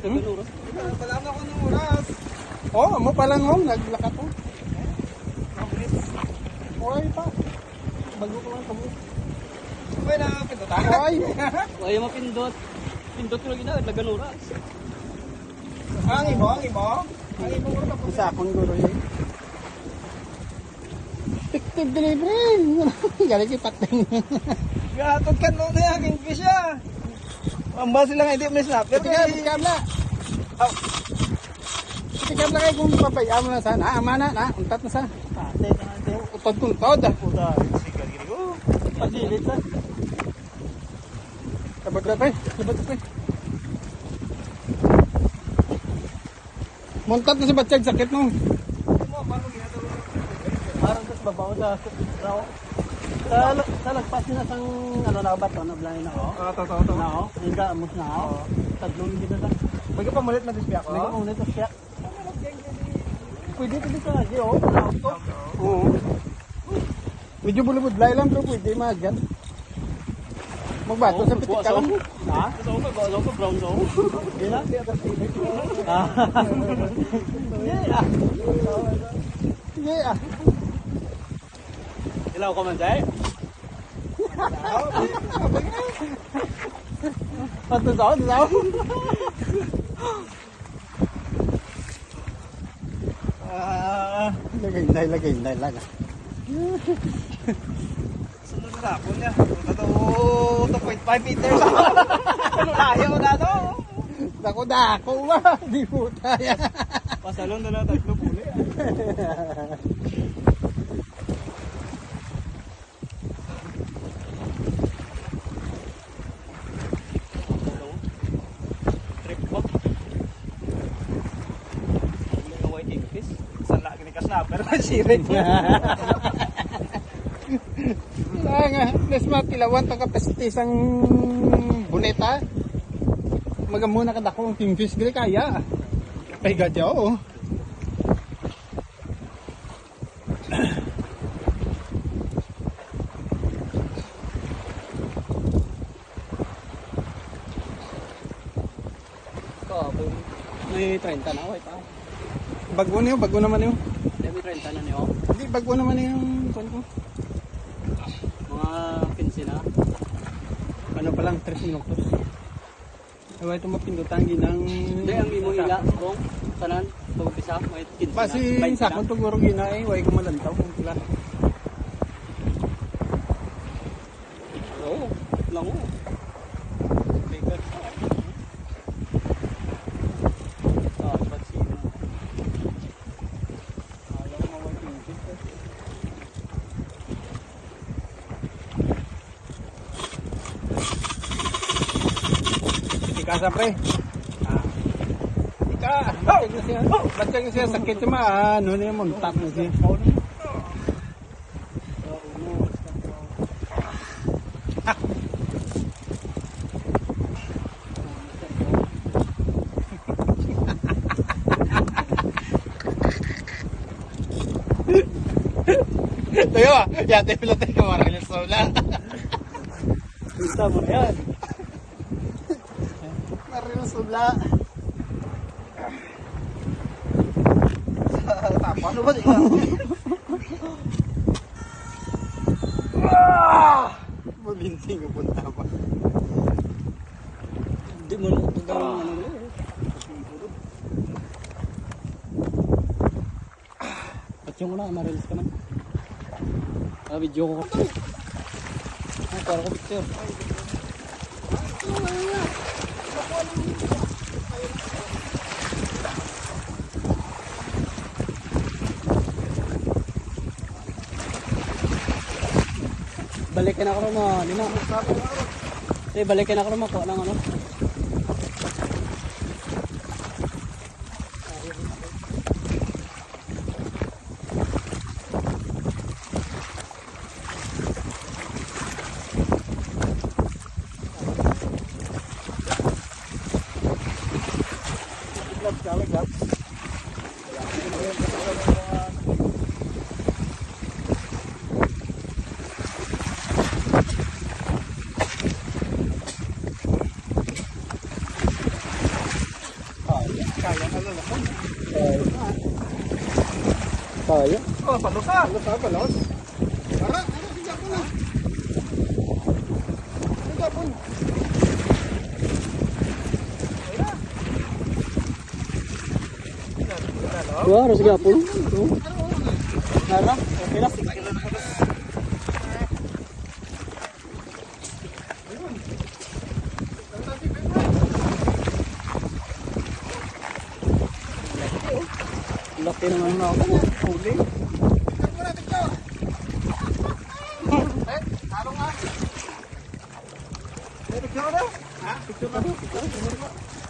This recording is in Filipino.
Pala ako ng oras. Oo, mo pala nung naglaka to. Oy pa. Bago ko lang kamo. Uy, nakapindutan. Oy. Ay, mapindot. Pindot ko lagi na, naganuras. Ang imo. Ang imo ko tapos. Isa akong guro yun. Effective delivery. Galing si Pating. Gatod ka noon na aking fish ah. Ang ba silang hindi may snapper. Tikam na. Tikam na kayo kung papayaan mo na sana. Mana na. Untat na sa. Utod-tuntod. Puta, sigal gini ko. Pagdilit na. Sabag na pa eh. Sabag na pa eh. Muntat na si Batsyag. Sakit mo. Parang tas babaw sa raw. Sa lagpas na sang ano na ba to na blind ako. Totoo. Na ako. Hindi amos na ako. Tatlong dito na. Bago pa mulit na display ako. Hindi ko ulit siya. Pwede sa lagi oh. Oo. Medyo bulubudlay lang pero pwede maagad. Magbato sa pitik ka lang. Ha? Baso ko brown so. Hindi na. Sige ah. Ilaw ko man say. Tusaw. Lagay lang. Sunod na ako niya. Ito 2.5 meters. Ano layo na to? Dako ba? Di po tayo. Pasalon na lang 3 puli. Trip ko. May white kingfish. Sa laki ni ka-snapper. Sirit. Kaya nga, let's matilawan ang kapasiti sang buneta. Magamuna ka dako ang kingfish gili kaya. Ay gadya oo. May 30 na ako ito. Bago naman yun. May 30 na niyo. Hindi, bago naman yung kwan ko. Mga 15 na. Ano pa lang, 3 minutos. Ewa ito mapindutan ginang... Hindi, ang imo ila. Bong, sanan, pag-upisa, may 15 na. Basi 20 sa akong tuguro gina eh, way ko malantaw kung pila. Oo, lango. Bigger. Ba't sino? Ayaw mo may kingfish. Ika sa pre. Ika! Batyag na siya, sakit siya ano na yung muntak na siya. Tayo ah, yate pila tayo kamarilis na wala. Kita mo na yan. Marilis na wala. Tapa, ano ba ito? Malinting ang punta pa. Hindi mo na ito ano mo. Patyo mo na, marilis ka man. Video ko. Para ko picture. Balikin ako rin mo. Lina. Balikin ako rin mo. Kuha lang ano. Tayo. Oh, palos ka. Palos ha, palos. Tara, ano si Japon na? Si Japon. Wah, harus gapon. Nara, okay na. Laki naman na ako. Huli. Picture ka daw? Ha? Picture ka daw?